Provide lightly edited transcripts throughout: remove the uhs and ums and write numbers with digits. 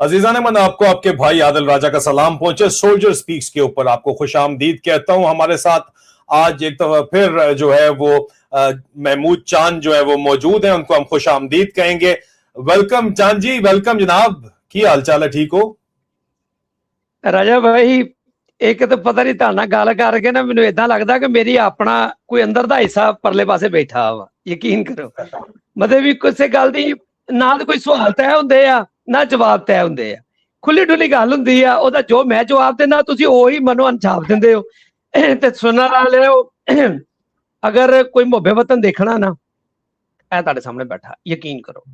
अजीजान मन, आपको आपके भाई आदिल राजा का सलाम पहुंचे। सोल्जर स्पीक्स के ऊपर आपको खुशामदीद कहता हूं। हमारे साथ आज एक दफा फिर जो है वो महमूद चांद जो है वो मौजूद है, उनको हम खुशामदीद कहेंगे। वेलकम चांद जी, वेलकम जनाब। की हाल चाल है, ठीक हो? राजा भाई, एक तो पता नहीं ताना गल करके ना मैनू इदा लगता कि मेरी अपना कोई अंदर का हिस्सा परले पासे बैठा वा। यकीन करो, मतलब भी किसी गल की ना तो कोई सवाल तय होंगे आ ना जवाब तय होंगे आ। खुली डुली गल होंगी आ, ओहदा जो मैं जवाब देना तुसीं ओही मनो अनछाप दिंदे हो ते सुनने वाले हो। अगर कोई मुहब्बे वतन देखना ना, ऐ तुहाडे सामने बैठा, यकीन करो।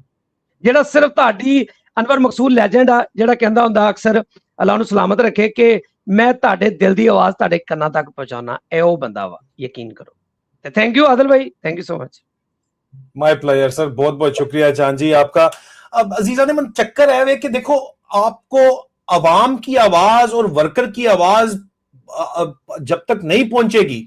ਜਿਹੜਾ सिर्फ ਤੁਹਾਡੀ अनवर मकसूद लैजेंड आ ਜਿਹੜਾ ਕਹਿੰਦਾ ਹੁੰਦਾ अक्सर अल्लाह ਨੂੰ सलामत रखे कि मैं ਤੁਹਾਡੇ दिल की आवाज़ ਤੁਹਾਡੇ ਕੰਨਾਂ तक पहुंचाना, ਇਹ ਉਹ ਬੰਦਾ ਵਾ। यकीन करो। तो थैंक यू आदिल भाई, thank you so much. My player sir, बहुत बहुत शुक्रिया चांद जी आपका। अब अजीजा ने मन चक्कर है वे कि देखो, आपको अवाम की आवाज और वर्कर की आवाज जब तक नहीं पहुंचेगी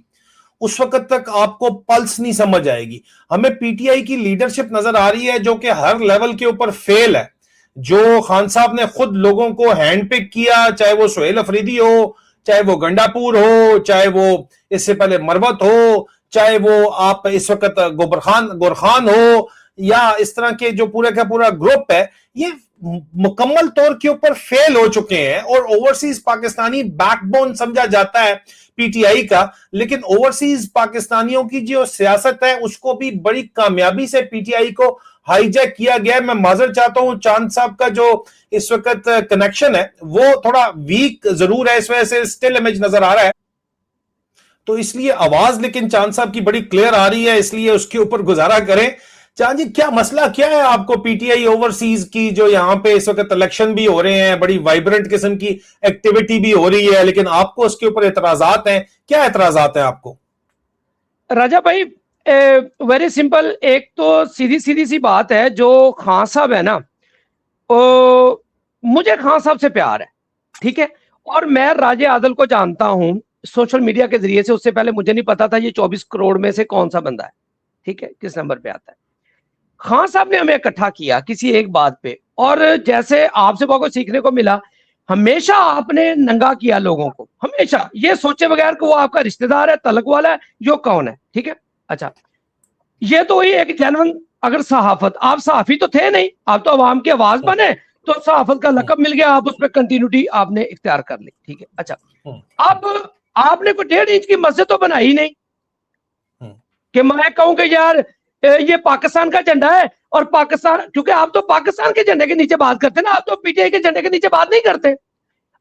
उस वक्त तक आपको पल्स नहीं समझ आएगी। हमें पीटीआई की लीडरशिप नजर आ रही है जो कि हर लेवल के ऊपर फेल है। जो खान साहब ने खुद लोगों को हैंड पिक किया, चाहे वो सुहेल अफरीदी हो, चाहे वो गंडापुर हो, चाहे वो इससे पहले मरवत हो, चाहे वो आप इस वक्त गोरखान हो, या इस तरह के जो पूरे का पूरा ग्रुप है, ये मुकम्मल तौर के ऊपर फेल हो चुके हैं। और ओवरसीज पाकिस्तानी बैकबोन समझा जाता है पीटीआई का, लेकिन ओवरसीज पाकिस्तानियों की जो सियासत है उसको भी बड़ी कामयाबी से पीटीआई को हाईजैक किया गया है। मैं माजर चाहता हूं, चांद साहब का जो इस वक्त कनेक्शन है वो थोड़ा वीक जरूर है, इस वजह से स्टिल इमेज नजर आ रहा है, तो इसलिए आवाज लेकिन चांद साहब की बड़ी क्लियर आ रही है, इसलिए उसके ऊपर गुजारा करें। चांद जी, क्या मसला क्या है आपको पीटीआई ओवरसीज की, जो यहाँ पे इस वक्त इलेक्शन भी हो रहे हैं, बड़ी वाइब्रेंट किस्म की एक्टिविटी भी हो रही है, लेकिन आपको उसके ऊपर एतराजात हैं? क्या एतराजात हैं आपको? राजा भाई, वेरी सिंपल। एक तो सीधी सीधी सी बात है, जो खान साहब है ना, मुझे खान साहब से प्यार है, ठीक है। और मैं राजे आदिल को जानता हूं सोशल मीडिया के जरिए से। उससे पहले मुझे नहीं पता था ये 24 करोड़ में से कौन सा बंदा है, ठीक है, किस नंबर पे आता है। खान साहब ने हमें इकट्ठा किया किसी एक बात पे, और जैसे आपसे बहुत सीखने को मिला। हमेशा आपने नंगा किया लोगों को, हमेशा ये सोचे बगैर कि वो आपका रिश्तेदार है, तलक वाला है, जो कौन है, ठीक है। अच्छा, ये तो ही एक जेन्युइन, अगर सहाफत, आप सहाफी तो थे नहीं, आप तो अवाम की आवाज बने, तो सहाफत का लकब मिल गया, आप उस पर कंटिन्यूटी आपने इख्तियार कर ली, ठीक है। अच्छा, अब आपने कोई 1.5 इंच की मस्जिद तो बनाई नहीं कि मैं कहूं कि यार ये पाकिस्तान का झंडा है, और पाकिस्तान, क्योंकि आप तो पाकिस्तान के झंडे के नीचे बात करते ना, आप तो पीटीआई के झंडे के नीचे बात नहीं करते।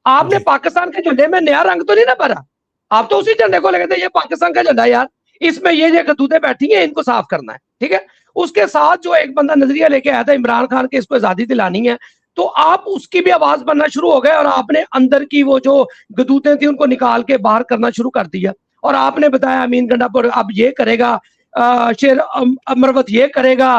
आपने पाकिस्तान के झंडे में नया रंग तो नहीं ना भरा, आप तो उसी झंडे को लेकर, ये पाकिस्तान का झंडा यार, इसमें ये गदूदे बैठी हैं, इनको साफ करना है, ठीक है। उसके साथ जो एक बंदा नजरिया लेके आया था इमरान खान के, इसको आजादी दिलानी है, तो आप उसकी भी आवाज बनना शुरू हो गए, और आपने अंदर की वो जो गदूतें थी उनको निकाल के बाहर करना शुरू कर दिया। और आपने बताया अमीन गंडापुर अब ये करेगा, शेर अमरवत ये करेगा,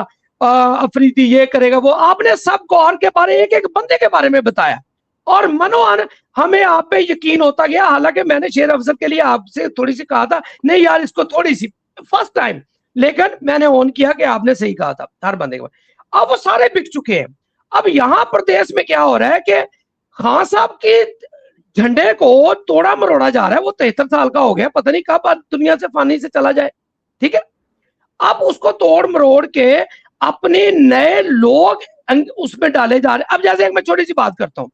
अफरीदी ये करेगा, वो आपने सब गौर के बारे, एक एक बंदे के बारे में बताया, और मनोअन हमें आप पे यकीन होता गया। हालांकि मैंने शेर अफसर के लिए आपसे थोड़ी सी कहा था, नहीं यार इसको थोड़ी सी, फर्स्ट टाइम, लेकिन मैंने ऑन किया कि आपने सही कहा था हर बंदे के बारे। अब वो सारे बिक चुके हैं। अब यहाँ प्रदेश में क्या हो रहा है कि खान साहब के झंडे को तोड़ा मरोड़ा जा रहा है। वो 73 साल का हो गया, पता नहीं कब दुनिया से फानी से चला जाए, ठीक है। अब उसको तोड़ मरोड़ के अपने नए लोग उसमें डाले जा रहे। अब जैसे एक मैं छोटी सी बात करता हूं,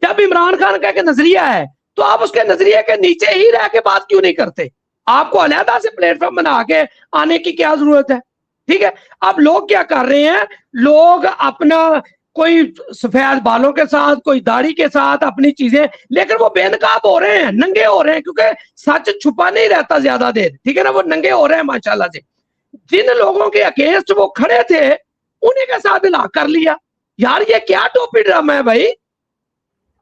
जब इमरान खान का एक नजरिया है, तो आप उसके नजरिए के नीचे ही रह के बात क्यों नहीं करते? आपको अलहदा से प्लेटफॉर्म बना के आने की क्या जरूरत है, ठीक है। अब लोग क्या कर रहे हैं, लोग अपना कोई सफेद बालों के साथ, कोई दाढ़ी के साथ अपनी चीजें, लेकिन वो बेनकाब हो रहे हैं, नंगे हो रहे हैं, क्योंकि सच छुपा नहीं रहता ज्यादा देर, ठीक है ना। वो नंगे हो रहे हैं माशाल्लाह से। जिन लोगों के अगेंस्ट वो खड़े थे उन्हीं के साथ हिला कर लिया। यार ये क्या टोपी ड्रामा है भाई?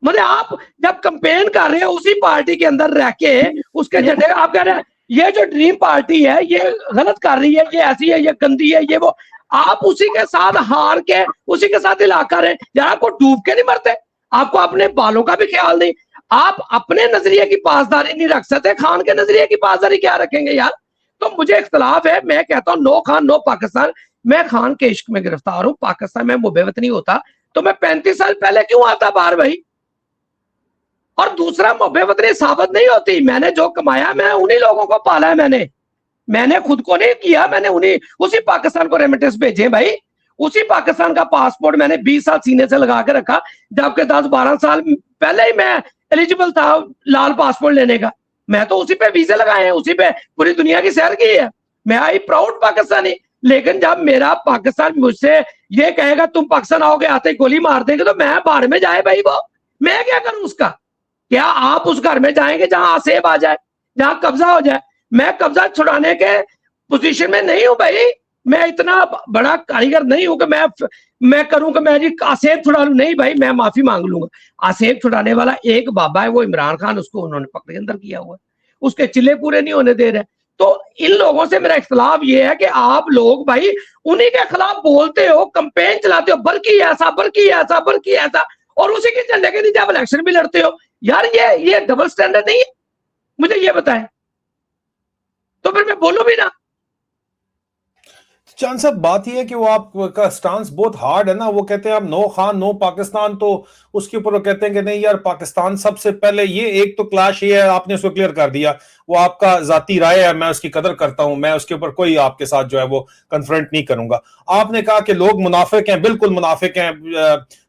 मतलब आप जब कंपेन कर रहे हैं उसी पार्टी के अंदर रह के उसके झंडे, आप कह रहे हैं ये जो ड्रीम पार्टी है ये गलत कर रही है, ये ऐसी है, ये गंदी है, ये वो, आप उसी के साथ हार के उसी के साथ हिलाकर है। यार आपको डूब के नहीं मरते? आपको अपने बालों का भी ख्याल नहीं? आप अपने नजरिए की पासदारी नहीं रख सकते, खान के नजरिए की पासदारी क्या रखेंगे यार? तो मुझे इख्तलाफ है, मैं कहता हूं नो खान नो पाकिस्तान। मैं खान के इश्क में गिरफ्तार हूं, पाकिस्तान में मुहब्बत नहीं होता। तो मैं 35 साल पहले क्यों आता बाहर भाई? और दूसरा, मोहब्बत वतनी साबित नहीं होती। मैंने जो कमाया मैं उन्हीं लोगों को पाला है, मैंने खुद को नहीं किया, मैंने उन्हीं उसी पाकिस्तान को रेमिटेंस भेजे भाई। उसी पाकिस्तान का पासपोर्ट मैंने 20 साल सीने से लगा के रखा, जबकि 10-12 साल पहले ही मैं एलिजिबल था लाल पासपोर्ट लेने का। मैं तो उसी पे वीजे लगाए हैं, उसी पे पूरी दुनिया की सैर की है। मैं आई प्राउड पाकिस्तानी। लेकिन जब मेरा पाकिस्तान मुझसे ये कहेगा तुम पाकिस्तान आओगे आते ही गोली मार देंगे, तो मैं बाहर में जाए भाई, वो मैं क्या करूं उसका? क्या आप उस घर में जाएंगे जहां आसेब आ जाए, जहां कब्जा हो जाए? मैं कब्जा छुड़ाने के पोजीशन में नहीं हूं भाई। मैं इतना बड़ा कारीगर नहीं हूं कि मैं करूं कि मैं जी आसेब छुड़ा लूं। नहीं भाई, मैं माफी मांग लूंगा। आसेब छुड़ाने वाला एक बाबा है, वो इमरान खान, उसको उन्होंने पकड़ के अंदर किया हुआ है, उसके चिल्ले पूरे नहीं होने दे रहे। तो इन लोगों से मेरा इख्तलाफ ये है कि आप लोग भाई उन्हीं के खिलाफ बोलते हो, कंपेन चलाते हो, बल्कि ऐसा बल्कि ऐसा बल्कि ऐसा, और उसी के झंडे के नीचे आप इलेक्शन भी लड़ते हो। यार ये डबल स्टैंडर्ड नहीं है? मुझे ये बताएं, तो फिर मैं बोलूं भी ना। चांद साहब, बात यह है कि वो आपका स्टांस बहुत हार्ड है ना। वो कहते हैं आप नो खान नो पाकिस्तान, तो उसके ऊपर वो कहते हैं कि नहीं यार, पाकिस्तान सबसे पहले। ये एक तो क्लैश ये है, आपने उसको क्लियर कर दिया, वो आपका जाती राय है, मैं उसकी कदर करता हूं, मैं उसके ऊपर कोई आपके साथ जो है वो कन्फ्रंट नहीं करूंगा। आपने कहा कि लोग मुनाफिक हैं, बिल्कुल मुनाफिक हैं।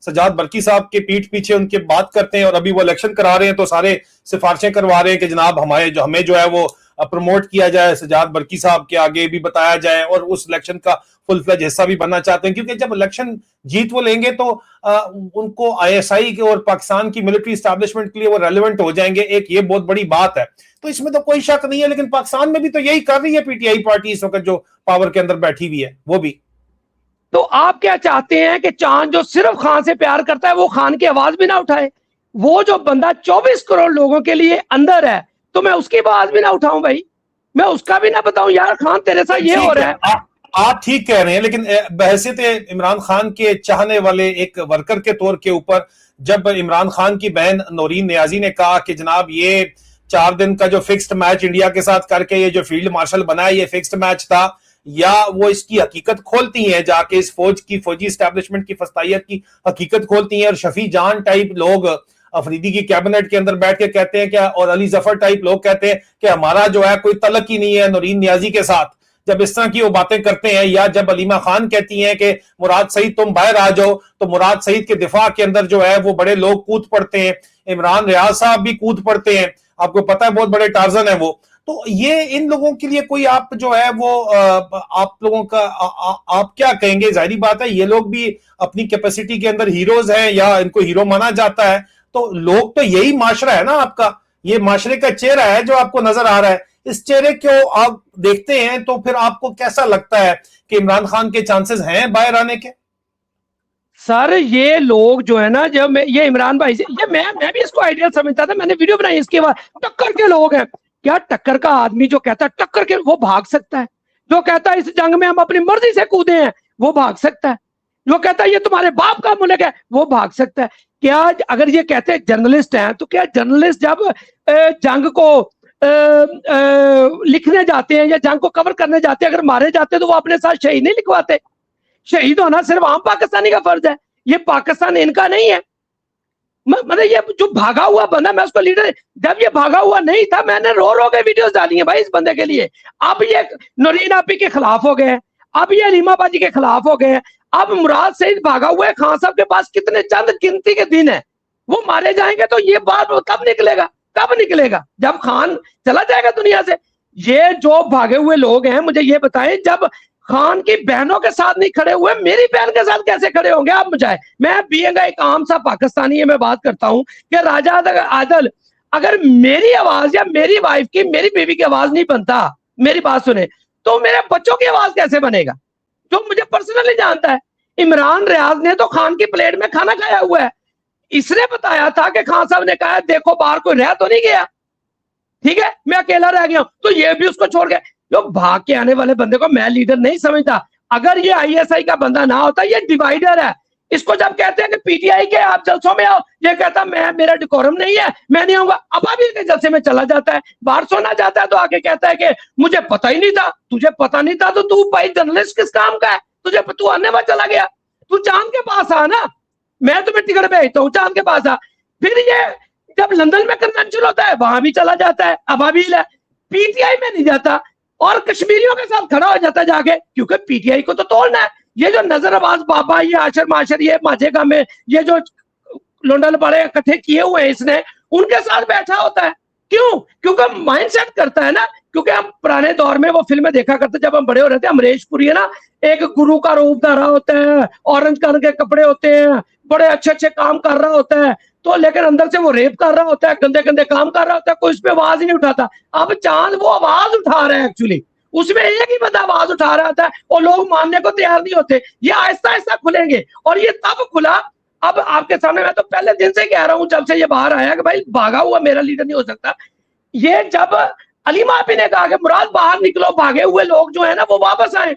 सजाद बरकी साहब के पीठ पीछे उनके बात करते हैं, और अभी वो इलेक्शन करा रहे हैं तो सारे सिफारिशें करवा रहे हैं कि जनाब हमें जो है वो प्रमोट किया जाए, सजाद बरकी साहब के आगे भी बताया जाए, और उस इलेक्शन का फुल फ्लेज हिस्सा भी बनना चाहते हैं। क्योंकि जब इलेक्शन जीत वो लेंगे तो उनको आईएसआई के और पाकिस्तान की मिलिट्री एस्टैब्लिशमेंट के लिए वो रेलेवेंट हो जाएंगे। एक ये बहुत बड़ी बात है, तो इसमें तो कोई शक नहीं है। लेकिन पाकिस्तान में भी तो यही कर रही है पीटीआई पार्टी इस वक्त, जो पावर के अंदर बैठी हुई है वो भी। तो आप क्या चाहते हैं कि चांद जो सिर्फ खान से प्यार करता है वो खान की आवाज भी ना उठाए? वो जो बंदा 24 करोड़ लोगों के लिए अंदर है, तो मैं उसकी आवाज भी ना उठाऊं भाई? मैं उसका भी ना बताऊं यार खान तेरे साथ ये हो रहा है? आप ठीक कह रहे हैं, लेकिन बहैसियत इमरान खान के चाहने वाले एक वर्कर के तौर के ऊपर, जब इमरान खान की बहन नौरीन नियाजी ने कहा कि जनाब ये 4 दिन का जो फिक्स्ड मैच इंडिया के साथ करके ये जो फील्ड मार्शल बना है, ये फिक्स्ड मैच था, या वो इसकी हकीकत खोलती हैं जाके, इस फौजी एस्टैब्लिशमेंट की फस्तायत की हकीकत खोलती हैं, और शफी जान टाइप लोग अफरीदी की कैबिनेट के अंदर बैठ के कहते हैं क्या, और अली जफर टाइप लोग कहते हैं कि हमारा जो है कोई तलक ही नहीं है नौरीन नियाजी के साथ। जब इस तरह की वो बातें करते हैं, या जब अलीमा खान कहती हैं कि मुराद सईद तुम बाहर आ जाओ, तो मुराद सईद के दिफा के अंदर जो है वो बड़े लोग कूद पड़ते हैं, इमरान रियाज साहब भी कूद पड़ते हैं, आपको पता है बहुत बड़े टार्जन है वो। तो ये इन लोगों के लिए कोई आप जो है वो आप लोगों का आप क्या कहेंगे? जाहिर बात है ये लोग भी अपनी कैपेसिटी के अंदर हीरोज हैं, या इनको हीरो माना जाता है। तो लोग तो यही माशरा है ना आपका, ये माशरे का चेहरा है जो आपको नजर आ रहा है। इस चेहरे को आप देखते हैं तो फिर आपको कैसा लगता है कि इमरान खान के चांसेस हैं बाहर आने के? सर ये लोग जो है ना, जब ये इमरान भाई से ये मैं भी इसको आइडिया समझता था, मैंने वीडियो बनाई इसके बाद। टक्कर के लोग हैं क्या? टक्कर का आदमी जो कहता है टक्कर के, वो भाग सकता है। जो कहता है इस जंग में हम अपनी मर्जी से कूदे हैं, वो भाग सकता है। जो कहता है ये तुम्हारे बाप का मुल्क है, वो भाग सकता है। क्या अगर ये कहते हैं जर्नलिस्ट हैं, तो क्या जर्नलिस्ट जब जंग को लिखने जाते हैं या जंग को कवर करने जाते हैं, अगर मारे जाते हैं तो वो अपने साथ शहीद नहीं लिखवाते? शहीद होना सिर्फ आम पाकिस्तानी का फर्ज है, ये पाकिस्तान इनका नहीं है। मतलब ये जो भागा हुआ बंदा, मैं उसको लीडर, जब ये भागा हुआ नहीं था मैंने रो रो के वीडियोस डाली है भाई इस बंदे के लिए। अब ये नौरीन आपी के खिलाफ हो गए, अब ये रीमा बाजी के खिलाफ हो गए, अब मुराद सईद भागा हुआ है। खान साहब के पास कितने चंद गिनती के दिन है, वो मारे जाएंगे तो ये बात कब निकलेगा? कब निकलेगा? जब खान चला जाएगा दुनिया से। ये जो भागे हुए लोग हैं, मुझे ये बताएं, जब खान की बहनों के साथ नहीं खड़े हुए, मेरी बहन के साथ कैसे खड़े होंगे आप मुझे? मैं बीइंग एक आम सा पाकिस्तानी है, मैं बात करता हूं कि राजा आदल अगर मेरी आवाज या मेरी वाइफ की, मेरी बीवी की आवाज नहीं बनता, मेरी बात सुने, तो मेरे बच्चों की आवाज कैसे बनेगा? जो मुझे पर्सनली जानता है, इमरान रियाज ने तो खान की प्लेट में खाना खाया हुआ है। इसने बताया था कि खान साहब ने कहा देखो बाहर कोई रह तो नहीं गया, ठीक है, मैं अकेला रह गया हूं, तो ये भी उसको छोड़ गया। लोग भाग के आने वाले बंदे को मैं लीडर नहीं समझता। अगर ये आईएसआई का बंदा ना होता, ये डिवाइडर है। इसको जब कहते हैं कि पीटीआई के आप जलसों में आओ, ये कहता मैं, मेरा डिकोरम नहीं है, मैं नहीं आऊंगा। अब अभी के जलसे में चला जाता है, बाहर सोना जाता है तो आके कहता है कि मुझे पता ही नहीं था। तुझे पता नहीं था तो तू भाई जर्नलिस्ट किस काम का है? तू अन्य बार चला गया, तू चांद के पास आ ना। मैं तुम्हें टिकट भेजता हूँ, चांद के पास आ। फिर ये जब लंदन में कन्वेंशन होता है वहां भी चला जाता है, अबाबील है, पीटीआई में नहीं जाता और कश्मीरियों के साथ खड़ा हो जाता जाके, क्योंकि पीटीआई को तो तोड़ना है। ये जो नजर अब्बास बाबा, ये आशर माशर, ये माजेगा में ये जो लोंडल बड़े इकट्ठे किए हुए हैं इसने, उनके साथ बैठा होता है। क्यों? क्योंकि माइंड सेट करता है ना। क्योंकि हम पुराने दौर में वो फिल्में देखा करते जब हम बड़े हो रहे थे, अमरीश पुरी है ना, एक गुरु का रूप धारा होता है, ऑरेंज कलर के कपड़े होते हैं, बड़े अच्छे अच्छे काम कर रहा होता है, तो लेकिन अंदर से वो रेप कर रहा होता है, गंदे गंदे काम कर रहा होता है, कोई उस पर आवाज ही नहीं उठाता। अब चांद वो आवाज उठा रहा है एक्चुअली, उसमें एक ही बंदा आवाज उठा रहा था और लोग मानने को तैयार नहीं होते। ये आहिस्ता आहिस्ता खुलेंगे और ये तब खुला। अब आपके सामने मैं तो पहले दिन से कह रहा हूं जब से ये बाहर आया कि भाई भागा हुआ मेरा लीडर नहीं हो सकता। ये जब अली माफी ने कहा कि मुराद बाहर निकलो, भागे हुए लोग जो है ना वो वापस आए,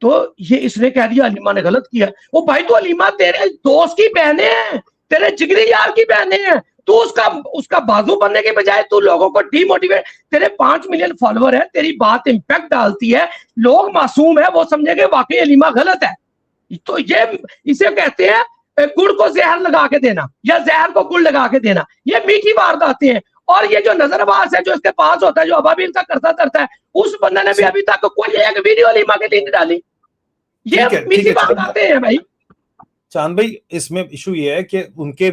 तो ये इसने कह दिया अलीमा ने गलत किया। वो भाई तो अलीमा तेरे दोस्त की बहनें हैं, तेरे जिगरी यार की बहनें हैं, तू उसका बाजू बनने के बजाय तू लोगों को डीमोटिवेट। तेरे 5 मिलियन फॉलोअर है, तेरी बात इंपैक्ट डालती है, लोग मासूम है, वो समझेंगे वाकई अलीमा गलत है। तो ये इसे कहते हैं गुड़ को जहर लगा के देना या जहर को गुड़ लगा के देना। ये मीठी वारदातें हैं। और ये जो नजरबाज है जो इसके पास होता है, जो अबाबील का करता है, उस बंदे ने भी अभी तक कोई एक वीडियो अलीमा के लिए नहीं डाली। ये मीठी वारदातें हैं भाई। चांद भाई, इसमें इशू ये है कि उनके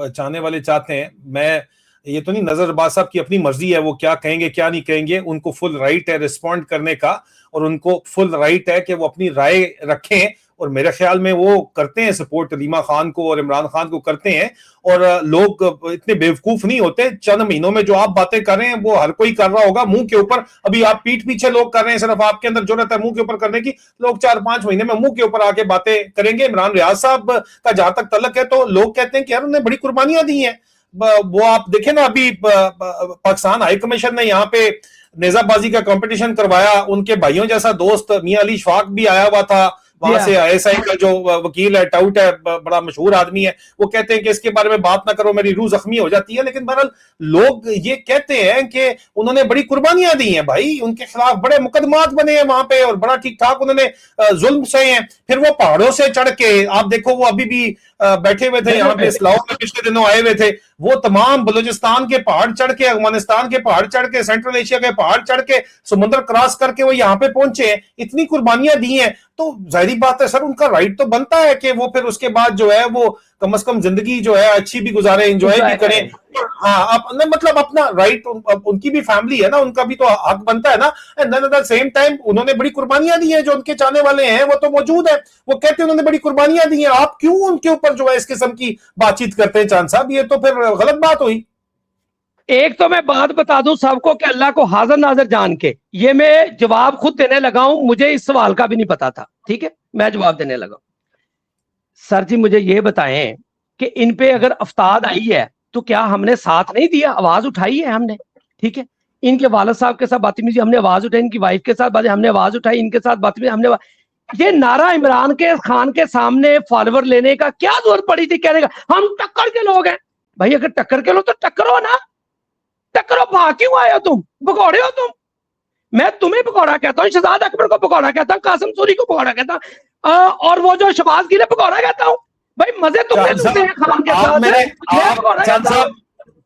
चाहने वाले चाहते हैं, मैं ये तो नहीं, नजरबाज साहब की अपनी मर्जी है, वो क्या कहेंगे क्या नहीं कहेंगे, उनको फुल राइट है रिस्पॉन्ड करने का और उनको फुल राइट है कि वो अपनी राय रखें। और मेरे ख्याल में वो करते हैं सपोर्ट, अलीमा खान को और इमरान खान को करते हैं। और लोग इतने बेवकूफ नहीं होते, चंद महीनों में जो आप बातें कर रहे हैं वो हर कोई कर रहा होगा मुंह के ऊपर। अभी आप पीठ पीछे लोग कर रहे हैं, सिर्फ आपके अंदर जरूरत है मुंह के ऊपर करने की। लोग 4-5 महीने में मुंह के ऊपर आके बातें करेंगे। इमरान रियाज साहब का जहां तक तल्लक है तो लोग कहते हैं कि यार उन्होंने बड़ी कुर्बानियां दी हैं। वो आप देखें ना, अभी पाकिस्तान हाई कमीशन ने यहाँ पे नेजाबाजी का कंपटीशन करवाया, उनके भाइयों जैसा दोस्त मियां अली शफाक भी आया हुआ था वहां से। आईएसआई का जो वकील है, टाउट है, बड़ा मशहूर आदमी है, वो कहते हैं कि इसके बारे में बात ना करो, मेरी रूह जख्मी हो जाती है। लेकिन बहरहाल लोग ये कहते हैं कि उन्होंने बड़ी कुर्बानियां दी हैं भाई, उनके खिलाफ बड़े मुकदमात बने हैं वहां पे और बड़ा ठीक ठाक उन्होंने जुल्म सहे हैं। फिर वो पहाड़ों से चढ़ के, आप देखो वो अभी भी बैठे हुए थे यहाँ पे इस्लाम में, पिछले दिनों आए हुए थे, वो तमाम बलूचिस्तान के पहाड़ चढ़ के, अफगानिस्तान के पहाड़ चढ़ के, सेंट्रल एशिया के पहाड़ चढ़ के, समुद्र क्रॉस करके वो यहाँ पे पहुंचे हैं, इतनी कुर्बानियां दी हैं। तो जाहिर बात है सर, उनका राइट तो बनता है कि वो फिर उसके बाद जो है वो कम से कम जिंदगी जो है अच्छी भी गुजारे, एंजॉय भी करें। हाँ, मतलब अपना राइट, उनकी भी फैमिली है ना, उनका भी तो हक बनता है ना। And at the same time उन्होंने बड़ी कुर्बानियां दी हैं, जो उनके चाहने वाले हैं वो तो मौजूद है, वो कहते हैं उन्होंने बड़ी कुर्बानियां दी हैं। आप क्यों उनके ऊपर जो है इस किस्म की बातचीत करते हैं चांद साहब? ये तो फिर गलत बात हुई। एक तो मैं बात बता दूं सबको कि अल्लाह को हाजिर नाजिर जान के ये मैं जवाब खुद देने लगा हूं, मुझे इस सवाल का भी नहीं पता था। ठीक है, मैं जवाब देने लगा। सर जी मुझे ये बताएं कि इन पे अगर अफ्ताद आई है तो क्या हमने साथ नहीं दिया, आवाज उठाई है हमने? ठीक है, इनके वालिद साहब के साथ बातमीजी हमने आवाज उठाई, इनकी वाइफ के साथ हमने आवाज उठाई, इनके साथ बातमीजी हमने। ये नारा इमरान के खान के सामने फॉलोवर लेने का क्या जरूरत पड़ी थी कहने का हम टक्कर के लोग हैं? भाई अगर टक्कर के लोग तो टक्करो ना, टक्करो, भाग क्यों आए हो तुम? भगौड़े हो तुम? मैं तुम्हें भगौड़ा कहता हूँ, शहजाद अकबर को भगौड़ा कहता हूँ, कासिम सूरी को भगौड़ा कहता हूँ, और वो जो शहबाज गिल भगौड़ा कहता हूँ। भाई मजे तुमने लूटे हैं खान के साथ।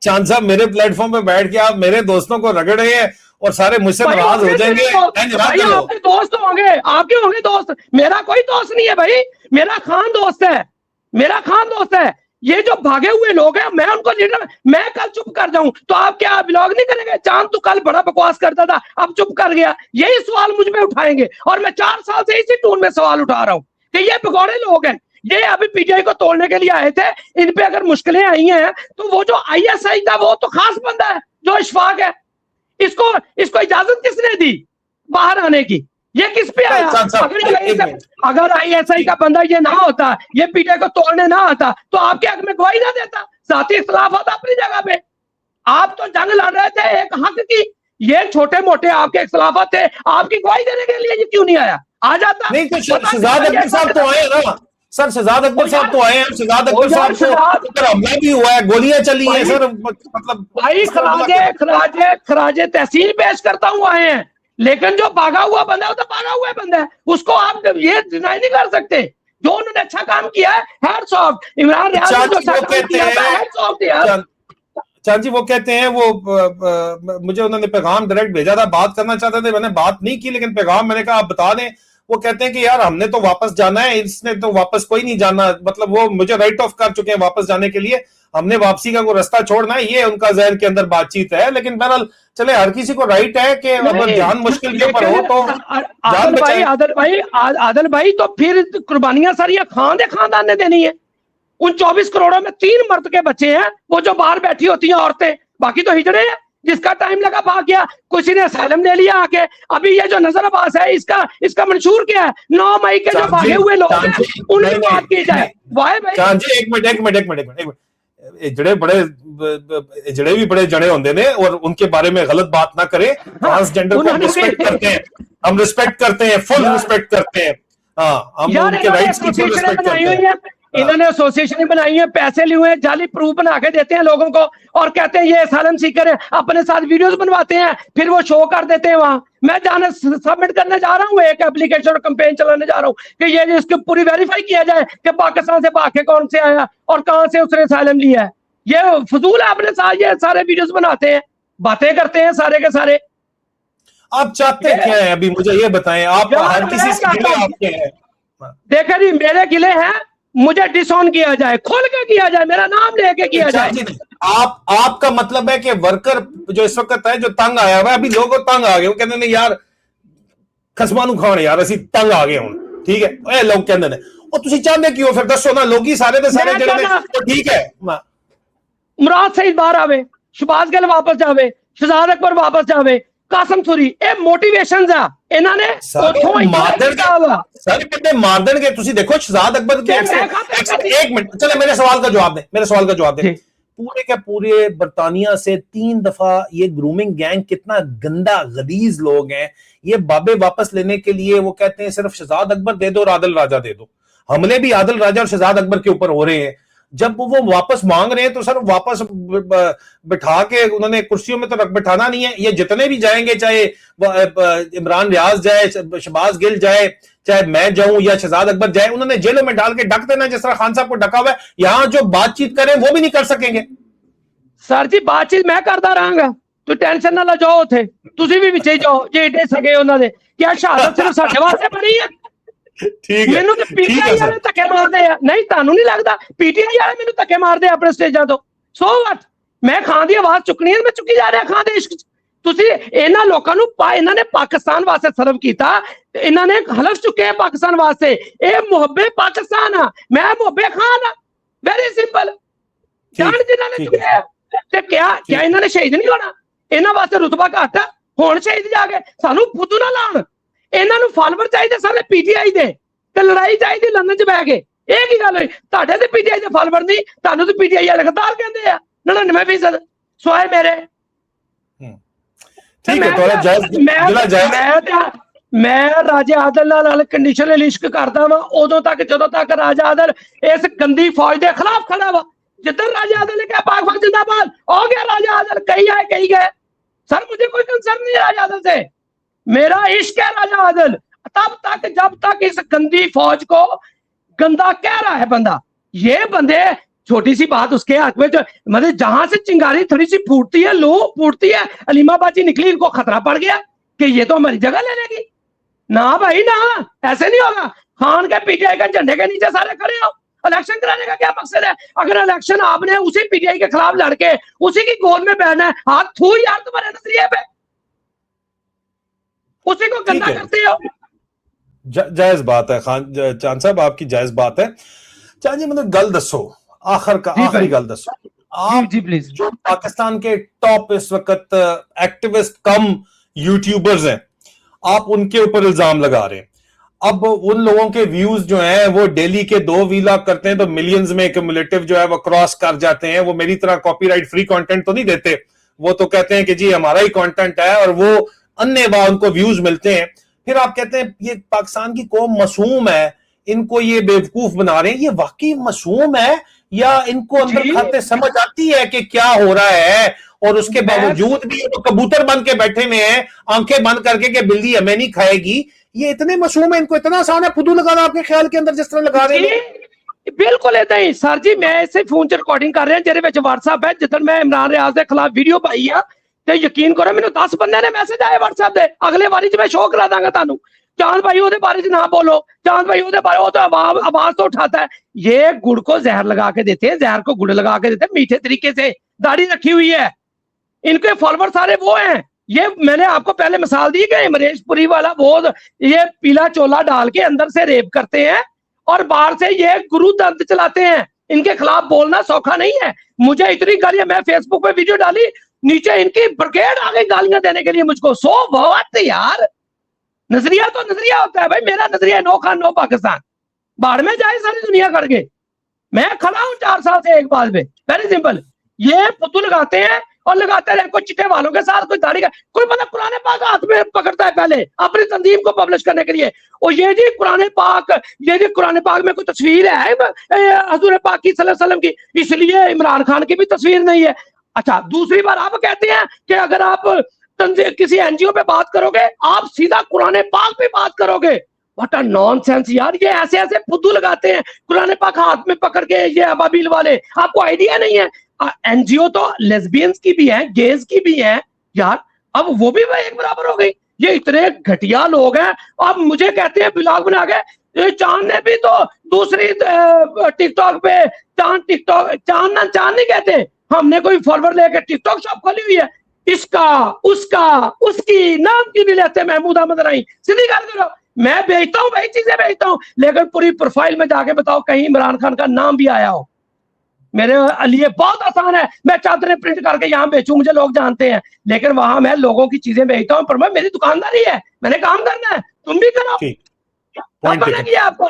चांद साहब मेरे प्लेटफॉर्म पे बैठ के आप मेरे दोस्तों को रगड़ रहे हैं और सारे मुझसे नाराज हो जाएंगे। आपके दोस्त होंगे, आपके होंगे दोस्त, मेरा कोई दोस्त नहीं है भाई, मेरा खान दोस्त है, मेरा खान दोस्त है। ये जो भागे हुए लोग हैं, मैं उनको लीडर, मैं कल चुप कर जाऊं तो आप क्या ब्लॉग नहीं करेंगे? चांद तो कल बड़ा बकवास करता था, अब चुप कर गया, यही सवाल मुझ में उठाएंगे। और मैं 4 साल से इसी टून में सवाल उठा रहा हूं कि ये भगौड़े लोग हैं, ये अभी पीटीआई को तोड़ने के लिए आए थे, इन पे अगर मुश्किलें आई हैं तो वो जो आईएसआई था वो तो खास बंदा है जो इशफाक है, इसको इजाजत किसने दी बाहर आने की? ये किस पे आया? अगर आईएसआई का बंदा ये ना होता, ये पीटीआई को तोड़ने ना आता तो आपके हक में गवाही ना देता। जाती इख्तिलाफात अपनी जगह पे, आप तो जंग लड़ रहे थे एक हक की, ये छोटे मोटे आपके इख्तिलाफात थे, आपकी गवाही देने के लिए ये क्यों नहीं आया? आ जाता। नहीं तो शहजाद अकबर साहब तो आए ना सर, शहजाद अकबर साहब तो आए हैं, शहजाद अकबर साहब को हमला भी हुआ है, गोलियां चली हैं सर, मतलब भाई खराजे तहसील पेश करता हूँ आए हैं, लेकिन जो भागा हुआ बंदा है वो तो भागा हुआ बंदा है, उसको आप ये डिनाई नहीं कर सकते। जो उन्होंने अच्छा काम किया है, हैट्स ऑफ। इमरान रियाज ने जो अच्छा काम किया है, हैट्स ऑफ यार। चांद जी वो कहते हैं, वो मुझे उन्होंने पैगाम डायरेक्ट भेजा था, बात करना चाहते थे, मैंने बात नहीं की, लेकिन पैगाम मैंने कहा आप बता दें। वो कहते हैं कि यार हमने तो वापस जाना है, इसने तो वापस कोई नहीं जाना, मतलब वो मुझे राइट ऑफ कर चुके हैं वापस जाने के लिए, हमने वापसी का कोई रास्ता छोड़ना है, ये उनका जहन के अंदर बातचीत है। लेकिन बहरहाल चले, हर किसी को राइट है कि अगर जान मुश्किल के ऊपर हो तो आदल भाई तो फिर कुर्बानियां सारी खान दे खानदान ने देनी है। उन 24 करोड़ों में 3 मर्द के बच्चे हैं, वो जो बाहर बैठी होती हैं औरतें, बाकी तो हिजड़े हैं। जिसका टाइम लगा भाग गया, किसी ने असैलम ले लिया आके। अभी ये जो नजर अब्बास है, इसका मंशूर क्या है? 9 मई के जो भागे हुए लोग हैं उनकी बात की जाए। वाह भाई एक मिनट, जड़े भी बड़े जड़े होंगे ने, और उनके बारे में गलत बात ना करें। ट्रांसजेंडर को रिस्पेक्ट करते हैं, हम रिस्पेक्ट करते हैं, फुल रिस्पेक्ट करते हैं। हाँ, हम उनके राइट्स की फुल रिस्पेक्ट करते हैं। इन्होंने एसोसिएशन बनाई है, पैसे लिए हुए, जाली प्रूफ बना के देते हैं लोगों को, और कहते हैं ये असाइलम सीकर है, अपने साथ वीडियोस बनवाते हैं, फिर वो शो कर देते हैं वहां। मैं जाने सबमिट करने जा रहा हूँ, एक एप्लीकेशन और कैंपेन चलाने जा रहा हूँ कि ये इसकी पूरी वेरीफाई किया जाए कि पाकिस्तान से भाग के कौन से आया और कहां से उसने असाइलम लिया है। ये फजूल है, अपने साथ ये सारे वीडियोस बनाते हैं, बातें करते हैं सारे के सारे। आप चाहते क्या है अभी मुझे ये बताएं? आप हर किसी से गिले आपके हैं। देखा जी, मेरे गिले हैं, मुझे डिसऑन किया जाए, खोल के किया जाए, मेरा नाम लेके किया जाए। आपका मतलब है कि वर्कर जो इस वक्त है, जो तंग आया हुआ है, अभी लोग तंग आ गए, वो कहते हैं यार खसमानू खान यार असी तंग आ गए हुण, ठीक है, लोग कहते हैं। और तुसी चाहते क्यों फिर? दसो ना, लोग ही सारे दे सारे जड़े ने, तो ठीक है। मुराद सईद बाहर आवे, शहबाज गिल वापस जावे, शहजाद अकबर वापस जावे, कासम सूरी, ए मोटिवेशंस आ इन्हां ने उथों मारदन के। तुसी देखो शहजाद अकबर के, एक मिनट चले, मेरे सवाल का जवाब दे। पूरे के पूरे बरतानिया से 3 दफा ये ग्रूमिंग गैंग, कितना गंदा गलीज लोग हैं। ये बाबे वापस लेने के लिए वो कहते हैं सिर्फ शहजाद अकबर दे दो और आदिल राजा दे दो। हमले भी आदिल राजा और शहजाद अकबर के ऊपर हो रहे हैं। जब वो वापस मांग रहे हैं तो सर वापस बिठा के उन्होंने कुर्सियों में तो रख बिठाना नहीं है। ये जितने भी जाएंगे, चाहे इमरान रियाज जाए, शहबाज गिल जाए, चाहे मैं जाऊं या शहजाद अकबर जाए, उन्होंने जेलों में डाल के ढक देना, जिस तरह खान साहब को ढका हुआ है। यहां जो बातचीत करें वो भी नहीं कर सकेंगे। सर जी बातचीत मैं करता रहांगा, तो टेंशन ना ला जाओ। थे तुसी भी विच जाओ जे एडे सके उन्होंने क्या शहादत सिर्फ साडे वास्ते बनी है? ठीक है, मैनू तो पीटीआई वाले धक्के मारदे आ, नहीं तानू नहीं लगदा? पीटीआई वाले मैनू धक्के मारदे अपने स्टेजां तो। सो व्हाट, मैं खान दी आवाज चुकनी है, मैं चुकी जा रहा खान दे इश्क। ਤੁਸੀਂ ਇਹਨਾਂ ਲੋਕਾਂ ਨੂੰ ਇਹਨਾਂ ਨੇ ਪਾਕਿਸਤਾਨ ਵਾਸਤੇ ਸਰਵ ਕੀਤਾ, ਇਹਨਾਂ ਨੇ ਹਲਫ ਚੁੱਕੇ ਪਾਕਿਸਤਾਨ ਵਾਸਤੇ। ਇਹ ਮੁਹੱਬੇ ਪਾਕਿਸਤਾਨ ਆ, ਮੈਂ ਮੁਹੱਬੇ ਖਾਨ ਆ, ਵੈਰੀ ਸਿੰਪਲ। ਜਾਣ ਜਿਨ੍ਹਾਂ ਨੇ ਚੁੱਕਿਆ ਤੇ ਕਿਆ ਇਹਨਾਂ ਨੇ ਸ਼ਹੀਦ ਨਹੀਂ ਹੋਣਾ? ਇਹਨਾਂ ਵਾਸਤੇ ਰੁਤਬਾ ਘੱਟ ਆ, ਹੁਣ ਸ਼ਹੀਦ ਜਾ ਕੇ ਸਾਨੂੰ ਫੁੱਦੂ ਨਾ ਲਾਉਣ। ਇਹਨਾਂ ਨੂੰ ਫਾਲੋਅਰ ਚਾਹੀਦੇ ਸਾਰੇ ਪੀਟੀਆਈ ਦੇ, ਤੇ ਲੜਾਈ ਚਾਹੀਦੀ ਲੰਡਨ 'ਚ ਬਹਿ ਕੇ। ਇਹ ਕੀ ਗੱਲ ਹੋਈ? ਤੁਹਾਡੇ ਤੇ ਪੀਟੀਆਈ ਦੇ ਫਾਲੋਅਰ ਨਹੀਂ, ਤੁਹਾਨੂੰ ਤੇ ਪੀਟੀਆਈ ਵਾਲੇ ਗਦਾਰ ਕਹਿੰਦੇ ਆ 99% ਸਵਾਏ ਮੇਰੇ। मैं राजे आदल नाल कंडीशनल इश्क करदा वा उदों तक जदों तक राजा आदल इस गंदी फौज के खिलाफ खड़ा वा। जिधर राजा आदल ने कहा पाक फौज जिंदाबाद, हो गया राजा आदल, कहीं आए कहीं गए। सर मुझे कोई कंसर्न नहीं है राजा आदल से, मेरा इश्क है राजा आदल तब तक जब तक इस गंदी फौज को गंदा कह रहा है बंदा। ये बंदे छोटी सी बात उसके हाथ में, मतलब जहां से चिंगारी थोड़ी सी फूटती है, लो फूटती है, अलीमा बाजी निकली, इनको खतरा पड़ गया कि ये तो हमारी जगह ले लेगी। ना भाई ना, ऐसे नहीं होगा। खान के पीटीआई के झंडे के नीचे सारे खड़े हो। इलेक्शन कराने का क्या मकसद है? अगर इलेक्शन आपने उसी पीटीआई के खिलाफ लड़के उसी की गोद में बैठना है, हाथ थू यार तुम्हारे नजरिए पे, उसी को गंदा करते हो। जायज बात है खान चांद साहब, आपकी जायज बात है। चांद जी मतलब गल दसो, आखिरी गल दसो, आप जी प्लीज, जो पाकिस्तान के टॉप इस वक्त एक्टिविस्ट कम यूट्यूबर्स हैं, आप उनके ऊपर इल्जाम लगा रहे हैं। अब उन लोगों के व्यूज जो हैं वो डेली के 2 वीलॉग करते हैं तो मिलियंस में क्यूमुलेटिव जो है वो क्रॉस कर जाते हैं। वो मेरी तरह कॉपीराइट फ्री कंटेंट तो नहीं देते, वो तो कहते हैं कि जी हमारा ही कंटेंट है और वो अन्य उनको व्यूज मिलते हैं। फिर आप कहते हैं ये पाकिस्तान की कौम मासूम है, इनको ये बेवकूफ बना रहे हैं। ये वाकई मासूम है या इनको अंदर खाते समझ आती है कि क्या हो रहा है, और उसके बावजूद भी तो कबूतर बन के बैठे हुए हैं, आंखें बंद करके कि बिल्ली हमें नहीं खाएगी। ये इतने मासूम है, इनको इतना आसान है फुदू लगाना आपके ख्याल के अंदर जिस तरह लगा रहे हैं? बिल्कुल ऐसा ही सर जी, मैं इसे फोन च रिकॉर्डिंग कर रहे हैं जेरे विच WhatsApp है, जिदन मैं इमरान रियाज के खिलाफ वीडियो पाई है ते यकीन करो मैंने 10 बंदे ने मैसेज आए WhatsApp दे, अगले बारी च मैं शो करा दांगा तानू। चांद भाई ओदे बारे च ना बोलो, चांद भाई ओदे बारे, वो तो आवाज तो उठाता है। ये गुड़ को जहर लगा के देते हैं, जहर को गुड़ लगा के देते हैं मीठे तरीके से। दाढ़ी रखी हुई है, इनके फॉलोवर सारे वो हैं। ये मैंने आपको पहले मिसाल दी कि अमरीश पुरी वाला वो ये पीला चोला डाल के अंदर से रेप करते हैं और बाहर से ये गुरु दंत चलाते हैं। इनके खिलाफ बोलना सौखा नहीं है। मुझे इतनी गालियां, मैं फेसबुक पे वीडियो डाली, नीचे इनकी ब्रिगेड आ गई गालियां देने के लिए मुझको। सो व्हाट यार, नजरिया तो नजरिया होता है भाई। मेरा नजरिया नो खान नो पाकिस्तान, बाहर में जाए सारी दुनिया करके। मैं खड़ा हूं 4 साल से एक बात पे, वेरी सिंपल। ये फुद्दू लगाते हैं और लगाते रहे, कोई चिट्टे वालों के साथ, कोई दाढ़ी का, कोई मतलब कुरान पाक हाथ में पकड़ता है पहले अपनी तंजीम को पब्लिश करने के लिए। और ये जी कुरान पाक, ये जी कुरान पाक में कोई तस्वीर है हजूर पाक की सल्लल्लाहु अलैहि वसल्लम की, इसलिए इमरान खान की भी तस्वीर नहीं है। अच्छा, दूसरी बार आप कहते हैं कि अगर आप किसी एनजीओ पे बात करोगे, आप सीधा कुरान पाक पे बात करोगे। व्हाट अ नॉनसेंस यार, ये ऐसे ऐसे फुद्दू लगाते हैं कुरान पाक हाथ में पकड़ के, ये अबाबील वाले। आपको आइडिया नहीं है, एनजीओ तो लेस्बियंस की भी है, गेज की भी है यार, अब वो भी एक बराबर हो गई। ये इतने घटिया लोग हैं। अब मुझे कहते हैं ब्लॉग बना के, चांद ने भी तो दूसरी टिकटॉक पे, चांद नहीं कहते, हमने कोई फॉलोवर लेके टिकटॉक शॉप खोली हुई है, इसका उसका उसकी नाम की नहीं लेते। महमूद अहमद राई, सीधी गल करो। मैं बेचता हूँ भाई, चीजें बेचता हूँ, लेकिन पूरी प्रोफाइल में जाके बताओ कहीं इमरान खान का नाम भी आया हो। मेरे लिए बहुत आसान है, मैं चादरें प्रिंट करके यहाँ बेचूं, मुझे लोग जानते हैं, लेकिन वहां मैं लोगों की चीजें बेचता हूँ। पर मैं, मेरी दुकानदारी है, मैंने काम करना है, तुम भी करो। आपको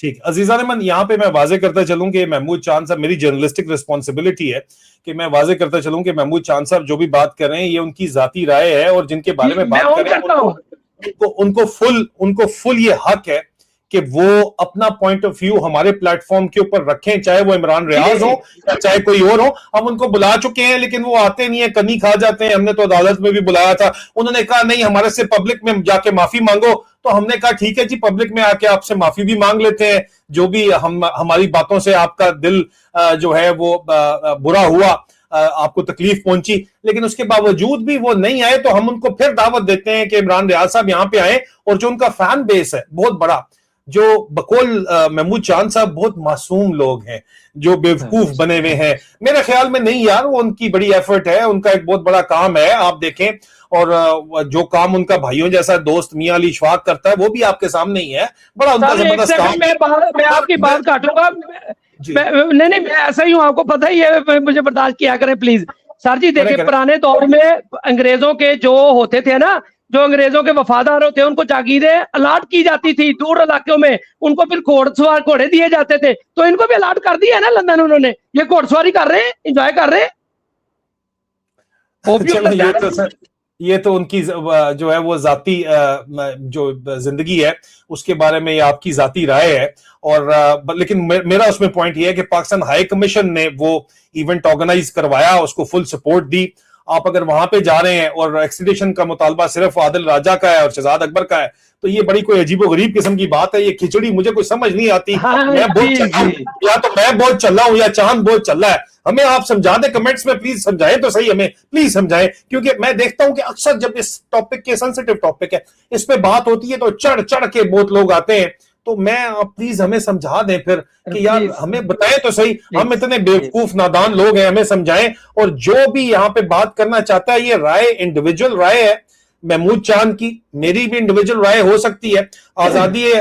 ठीक। अजीजा नेमन, यहाँ पे मैं वाजे करता चलूं कि महमूद चांद साहब, मेरी जर्नलिस्टिक रिस्पॉन्सिबिलिटी है कि मैं वाजे करता चलूं कि महमूद चांद साहब जो भी बात कर रहे हैं ये उनकी जाती राय है, और जिनके बारे में बात कर रहे हैं उनको फुल ये हक है कि वो अपना पॉइंट ऑफ व्यू हमारे प्लेटफॉर्म के ऊपर रखें, चाहे वो इमरान रियाज हो या चाहे कोई और हो। हम उनको बुला चुके हैं लेकिन वो आते नहीं है, कनी खा जाते हैं। हमने तो अदालत में भी बुलाया था, उन्होंने कहा नहीं हमारे से पब्लिक में जाके माफी मांगो। तो हमने कहा ठीक है जी, पब्लिक में आके आपसे माफी भी मांग लेते हैं, जो भी हमारी बातों से आपका दिल जो है वो बुरा हुआ, आपको तकलीफ पहुंची। लेकिन उसके बावजूद भी वो नहीं आए तो हम उनको फिर दावत देते हैं कि इमरान रियाज साहब यहाँ पे आए। और जो उनका फैन बेस है बहुत बड़ा, जो बकौल महमूद चांद साहब बहुत मासूम लोग हैं, जो बेवकूफ बने हुए हैं, मेरे ख्याल में नहीं यार, वो उनकी बड़ी एफर्ट है, उनका एक बहुत बड़ा काम है, आप देखें। और जो काम उनका भाइयों जैसा दोस्त मियां अली इशफाक करता है वो भी आपके सामने ही है, बड़ा उनका जबरदस्त काम। मैं आपकी बात काटूंगा, नहीं मैं ऐसा ही हूँ, आपको पता ही है, मुझे बर्दाश्त किया करें प्लीज। सर जी देखिए, पुराने दौर में अंग्रेजों के जो होते थे ना, जो अंग्रेजों के वफादार होते हैं, उनको जागीरें अलाट की जाती थी दूर इलाकों में, उनको फिर घोड़सवार घोड़े दिए जाते थे। तो इनको भी अलाट कर दिया है ना लंदन उन्होंने, ये घोड़सवारी कर रहे हैं, एंजॉय कर रहे हैं। ये तो उनकी जो है वो जाती जो जिंदगी है उसके बारे में ये आपकी जाती राय है। और लेकिन मेरा उसमें पॉइंट ये है कि पाकिस्तान हाई कमीशन ने वो इवेंट ऑर्गेनाइज करवाया, उसको फुल सपोर्ट दी। आप अगर वहां पे जा रहे हैं और एक्सट्रेडिशन का मुतालबा सिर्फ आदिल राजा का है और शहजाद अकबर का है, तो ये बड़ी कोई अजीबोगरीब किस्म की बात है। ये खिचड़ी मुझे कोई समझ नहीं आती। मैं बहुत चल रहा हूं या चांद बहुत चल रहा है, हमें आप समझा दें, कमेंट्स में प्लीज समझाएं तो सही, हमें प्लीज समझाएं। क्योंकि मैं देखता हूं कि अक्सर जब इस टॉपिक के, सेंसिटिव टॉपिक है, इस पे बात होती है तो चढ़ चढ़ के बहुत लोग आते हैं। तो मैं प्लीज हमें समझा दें फिर कि यार हमें बताएं तो सही, हम इतने बेवकूफ नादान लोग हैं, हमें समझाएं। और जो भी यहाँ पे बात करना चाहता है, ये राय इंडिविजुअल राय है महमूद चांद की, मेरी भी इंडिविजुअल राय हो सकती है, आजादी है।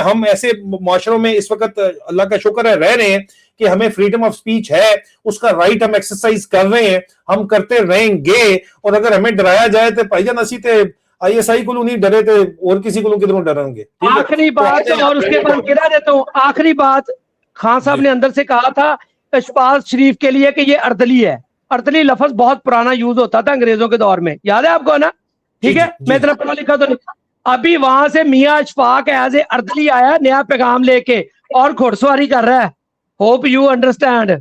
हम ऐसे मुआशरों में इस वक्त अल्लाह का शुक्र है रह रहे हैं कि हमें फ्रीडम ऑफ स्पीच है, उसका राइट हम एक्सरसाइज कर रहे हैं, हम करते रहेंगे। और अगर हमें डराया जाए तो भाईजान असी थे ISI को नहीं डरे थे, और किसी को किधरों डरेंगे। आखिरी बात, और उसके बाद गिरा देता हूँ, आखिरी बात, खान साहब ने अंदर से कहा था शहबाज शरीफ के लिए कि ये अर्दली है। अर्दली लफ्ज बहुत पुराना यूज होता था अंग्रेजों के दौर में, याद है आपको ना? ठीक है, मैं इतना पढ़ा लिखा तो नहीं। अभी वहां से मियां इशफाक एज ए अर्दली आया नया पैगाम लेके और घुड़सवारी कर रहा है। Hope you understand.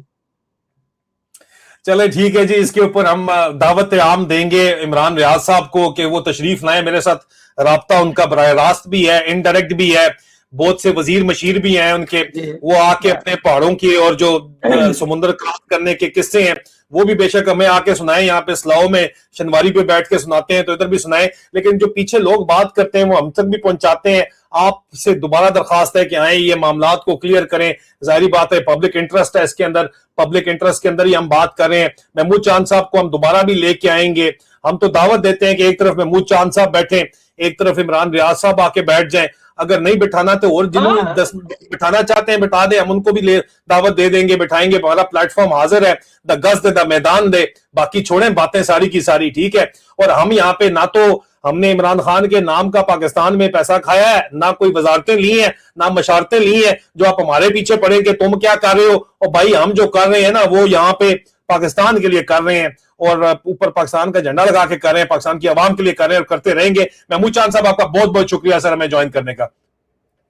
चले ठीक है जी, इसके ऊपर हम दावत आम देंगे इमरान रियाज साहब को कि वो तशरीफ लाएं। मेरे साथ राब्ता उनका बराह रास्त भी है, इनडायरेक्ट भी है, बहुत से वजीर मशीर भी हैं उनके, वो आके अपने पहाड़ों के और जो समुद्र क्रॉस करने के किस्से हैं वो भी बेशक हमें आके सुनाएं। यहाँ पे स्लाओ में शनवारी पे बैठ के सुनाते हैं तो इधर भी सुनाएं, लेकिन जो पीछे लोग बात करते हैं वो हम तक भी पहुंचाते हैं। आपसे दोबारा दरखास्त है कि आए ये मामलात को क्लियर करें। जाहिर बात है पब्लिक इंटरेस्ट है इसके अंदर, पब्लिक इंटरेस्ट के अंदर ही हम बात कर रहे हैं। महमूद चांद साहब को हम दोबारा भी लेके आएंगे। हम तो दावत देते हैं कि एक तरफ महमूद चांद साहब बैठे, एक तरफ इमरान रियाज साहब आके बैठ जाएं। अगर नहीं बिठाना तो और जिन्होंने बिठाना चाहते हैं बिठा दे, हम उनको भी दावत दे देंगे, बिठाएंगे। हमारा प्लेटफॉर्म हाजिर है, द गज दे, द मैदान दे, बाकी छोड़ें बातें सारी की सारी, ठीक है। और हम यहाँ पे ना तो हमने इमरान खान के नाम का पाकिस्तान में पैसा खाया है, ना कोई वजारतें ली हैं, ना मशारतें ली हैं जो आप हमारे पीछे पड़े कि तुम क्या कर रहे हो। और भाई हम जो कर रहे हैं ना वो यहाँ पे पाकिस्तान के लिए कर रहे हैं और ऊपर पाकिस्तान का झंडा लगा के कर रहे हैं, पाकिस्तान की आवाम के लिए कर रहे हैं और करते रहेंगे। महमूद चांद साहब आपका बहुत बहुत शुक्रिया सर हमें ज्वाइन करने का।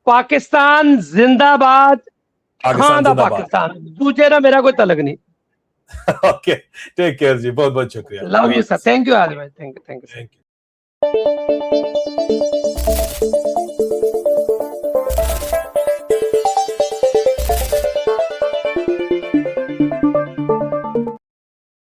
पाकिस्तान जिंदाबाद, पाकिस्तान तुझे ना मेरा कोई तलक नहीं। ओके टेक केयर जी, बहुत बहुत शुक्रिया। Love you sir, thank you आज भाई, थैंक यू।